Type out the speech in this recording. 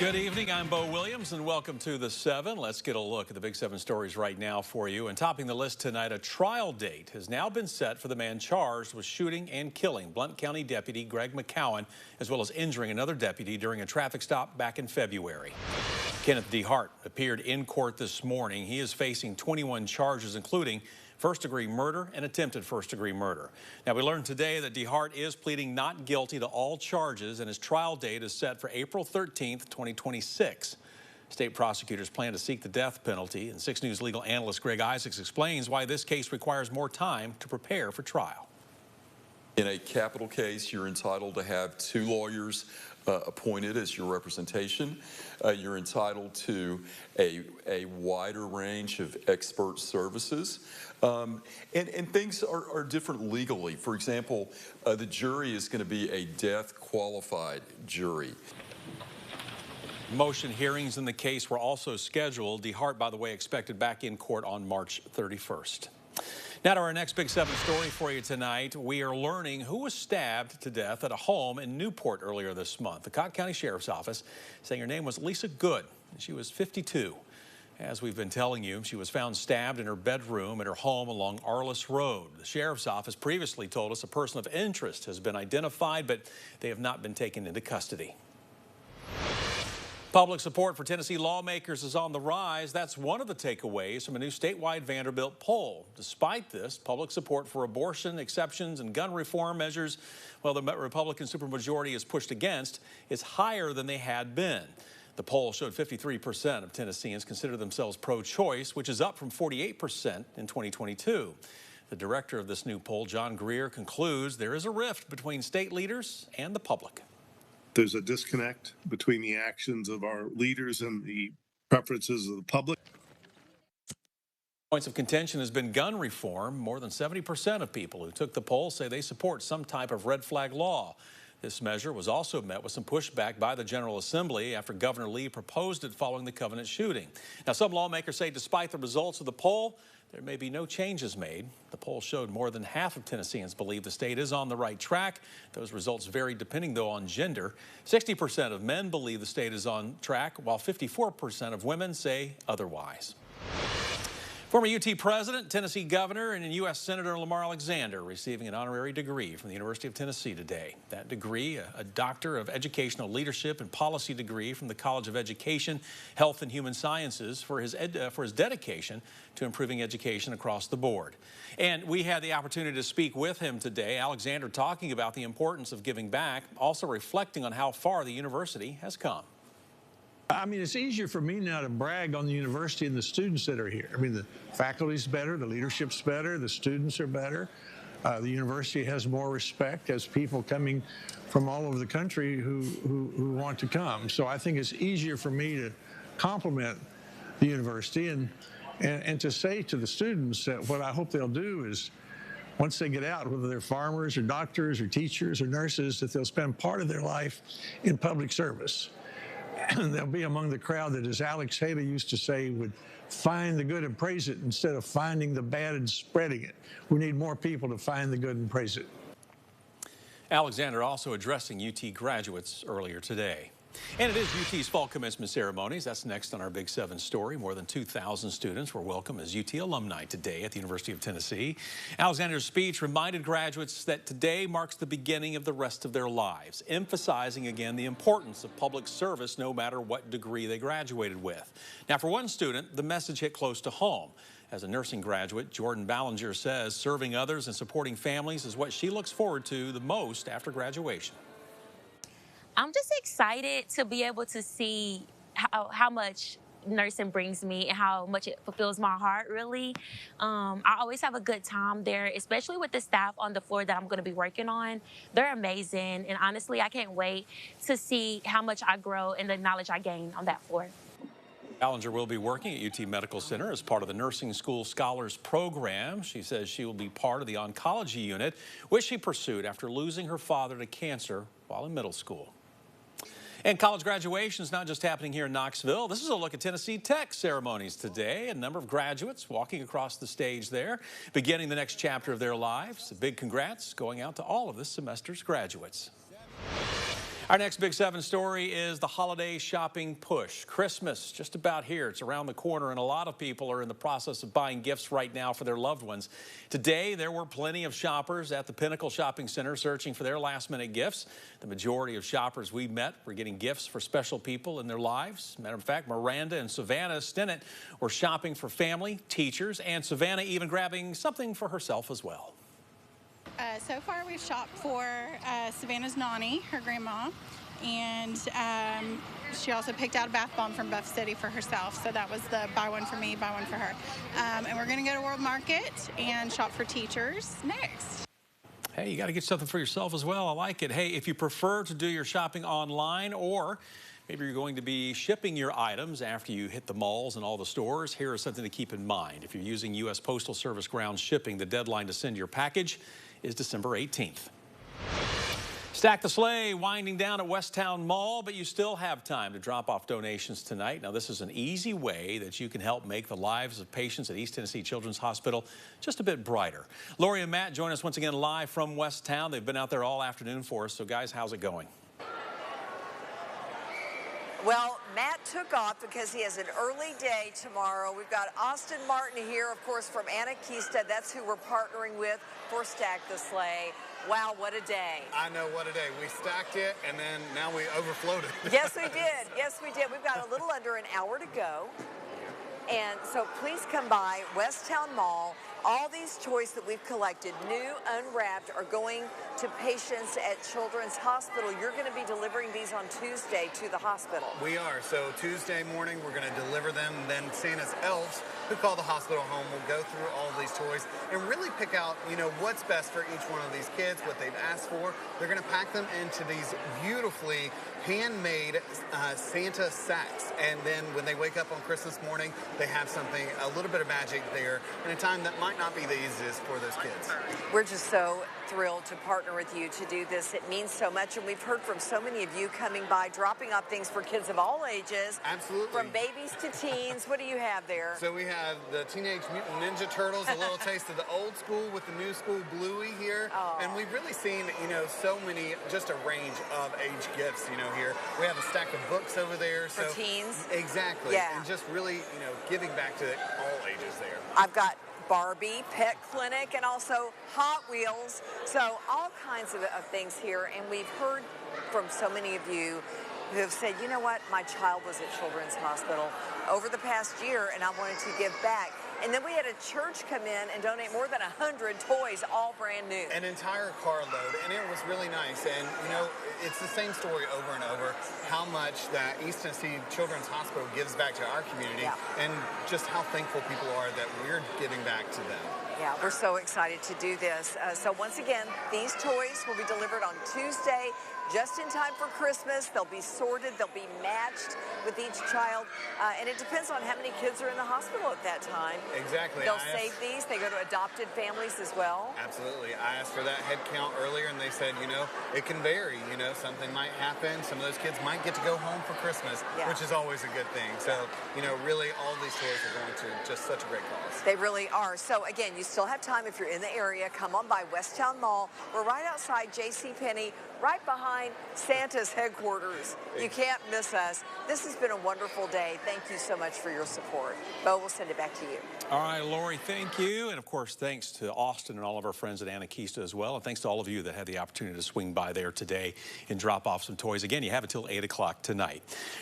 Good evening, I'm Bo Williams, and welcome to The 7. Let's get a look at the Big 7 stories right now for you. And topping the list tonight, a trial date has now been set for the man charged with shooting and killing Blount County Deputy Greg McCowan, as well as injuring another deputy during a traffic stop back in February. Kenneth DeHart appeared in court this morning. He is facing 21 charges, including first-degree murder and attempted first-degree murder. Now, we learned today that DeHart is pleading not guilty to all charges, and his trial date is set for April 13th, 2026. State prosecutors plan to seek the death penalty, and 6 News legal analyst Greg Isaacs explains why this case requires more time to prepare for trial. In a capital case, you're entitled to have 2 lawyers appointed as your representation. You're entitled to a wider range of expert services. And things are different legally. For example, the jury is going to be a death-qualified jury. Motion hearings in the case were also scheduled. DeHart, by the way, expected back in court on March 31st. Now to our next Big 7 story for you tonight. We are learning who was stabbed to death at a home in Newport earlier this month. The Cobb County Sheriff's Office saying her name was Lisa Good, and she was 52. As we've been telling you, she was found stabbed in her bedroom at her home along Arliss Road. The Sheriff's Office previously told us a person of interest has been identified, but they have not been taken into custody. Public support for Tennessee lawmakers is on the rise. That's one of the takeaways from a new statewide Vanderbilt poll. Despite this, public support for abortion exceptions and gun reform measures, well, the Republican supermajority is pushed against, is higher than they had been. The poll showed 53% of Tennesseans consider themselves pro-choice, which is up from 48% in 2022. The director of this new poll, John Greer, concludes there is a rift between state leaders and the public. There's a disconnect between the actions of our leaders and the preferences of the public. Points of contention has been gun reform. More than 70% of people who took the poll say they support some type of red flag law. This measure was also met with some pushback by the General Assembly after Governor Lee proposed it following the Covenant shooting. Now, some lawmakers say despite the results of the poll, there may be no changes made. The poll showed more than half of Tennesseans believe the state is on the right track. Those results vary depending, though, on gender. 60% of men believe the state is on track, while 54% of women say otherwise. Former UT President, Tennessee Governor, and U.S. Senator Lamar Alexander receiving an honorary degree from the University of Tennessee today. That degree, a Doctor of Educational Leadership and Policy degree from the College of Education, Health and Human Sciences for his dedication to improving education across the board. And we had the opportunity to speak with him today. Alexander talking about the importance of giving back, also reflecting on how far the university has come. I mean, it's easier for me now to brag on the university and the students that are here. I mean, the faculty's better, the leadership's better, the students are better. The university has more respect as people coming from all over the country who want to come. So I think it's easier for me to compliment the university and to say to the students that what I hope they'll do is once they get out, whether they're farmers or doctors or teachers or nurses, that they'll spend part of their life in public service. They'll be among the crowd that, as Alex Haley used to say, would find the good and praise it instead of finding the bad and spreading it. We need more people to find the good and praise it. Alexander also addressing UT graduates earlier today. And it is UT's Fall Commencement Ceremonies. That's next on our Big 7 story. More than 2,000 students were welcome as UT alumni today at the University of Tennessee. Alexander's speech reminded graduates that today marks the beginning of the rest of their lives, emphasizing again the importance of public service no matter what degree they graduated with. Now, for one student, the message hit close to home. As a nursing graduate, Jordan Ballinger says serving others and supporting families is what she looks forward to the most after graduation. I'm just excited to be able to see how much nursing brings me and how much it fulfills my heart, really. I always have a good time there, especially with the staff on the floor that I'm going to be working on. They're amazing, and honestly, I can't wait to see how much I grow and the knowledge I gain on that floor. Ballinger will be working at UT Medical Center as part of the Nursing School Scholars Program. She says she will be part of the oncology unit, which she pursued after losing her father to cancer while in middle school. And college graduation is not just happening here in Knoxville. This is a look at Tennessee Tech ceremonies today. A number of graduates walking across the stage there, beginning the next chapter of their lives. A big congrats going out to all of this semester's graduates. Our next Big 7 story is the holiday shopping push. Christmas just about here. It's around the corner, and a lot of people are in the process of buying gifts right now for their loved ones. Today, there were plenty of shoppers at the Pinnacle Shopping Center searching for their last-minute gifts. The majority of shoppers we met were getting gifts for special people in their lives. Matter of fact, Miranda and Savannah Stinnett were shopping for family, teachers, and Savannah even grabbing something for herself as well. So far, we've shopped for Savannah's Nani, her grandma, and she also picked out a bath bomb from Buff City for herself. So that was the buy one for me, buy one for her. And we're going to go to World Market and shop for teachers next. Hey, you got to get something for yourself as well. I like it. Hey, if you prefer to do your shopping online, or maybe you're going to be shipping your items after you hit the malls and all the stores, here is something to keep in mind. If you're using U.S. Postal Service ground shipping, the deadline to send your package is December 18th. Stack the Sleigh winding down at Westtown Mall, but you still have time to drop off donations tonight. Now, this is an easy way that you can help make the lives of patients at East Tennessee Children's Hospital just a bit brighter. Lori and Matt join us once again live from Westtown. They've been out there all afternoon for us. So, guys, how's it going? Well, Matt took off because he has an early day tomorrow. We've got Austin Martin here, of course, from Anakeesta. That's who we're partnering with for Stack the Sleigh. Wow, what a day. I know, what a day. We stacked it, and then now we overflowed it. Yes, we did. Yes, we did. We've got a little under an hour to go. And so please come by Westtown Mall. All these toys that we've collected, new, unwrapped, are going to patients at Children's Hospital. You're going to be delivering these on Tuesday to the hospital. We are. So Tuesday morning, we're going to deliver them. Then Santa's elves, who call the hospital home, will go through all of these toys and really pick out, what's best for each one of these kids, what they've asked for. They're going to pack them into these beautifully handmade Santa sacks. And then when they wake up on Christmas morning, they have something, a little bit of magic there in a time that might not be the easiest for those kids. We're just so thrilled to partner with you to do this. It means so much, and we've heard from so many of you coming by, dropping off things for kids of all ages. Absolutely. From babies to teens. What do you have there? So we have the Teenage Mutant Ninja Turtles, a little taste of the old school with the new school Bluey here. Oh. And we've really seen, so many, just a range of age gifts, here. We have a stack of books over there. For teens? Exactly. Yeah. And just really, giving back to all ages there. I've got Barbie, Pet Clinic, and also Hot Wheels. So all kinds of things here. And we've heard from so many of you who have said, you know what, my child was at Children's Hospital over the past year and I wanted to give back. And then we had a church come in and donate more than 100 toys, all brand new. An entire carload, and it was really nice. And, it's the same story over and over, how much that East Tennessee Children's Hospital gives back to our community, and just how thankful people are that we're giving back to them. Yeah, we're so excited to do this. So once again, these toys will be delivered on Tuesday, just in time for Christmas. They'll be sorted, they'll be matched with each child, and it depends on how many kids are in the hospital at that time. Exactly. They'll save these. They go to adopted families as well. Absolutely. I asked for that head count earlier, and they said, it can vary. Something might happen. Some of those kids might get to go home for Christmas, which is always a good thing. So, really, all these toys are going to just such a great cause. They really are. So, again, you still have time if you're in the area. Come on by Westtown Mall. We're right outside JCPenney, right behind Santa's headquarters. You can't miss us. This has been a wonderful day. Thank you so much for your support. Bo, we'll send it back to you. All right, Lori, thank you. And, of course, thanks to Austin and all of our friends at Anakeesta as well. And thanks to all of you that had the opportunity to swing by there today and drop off some toys. Again, you have until 8 o'clock tonight.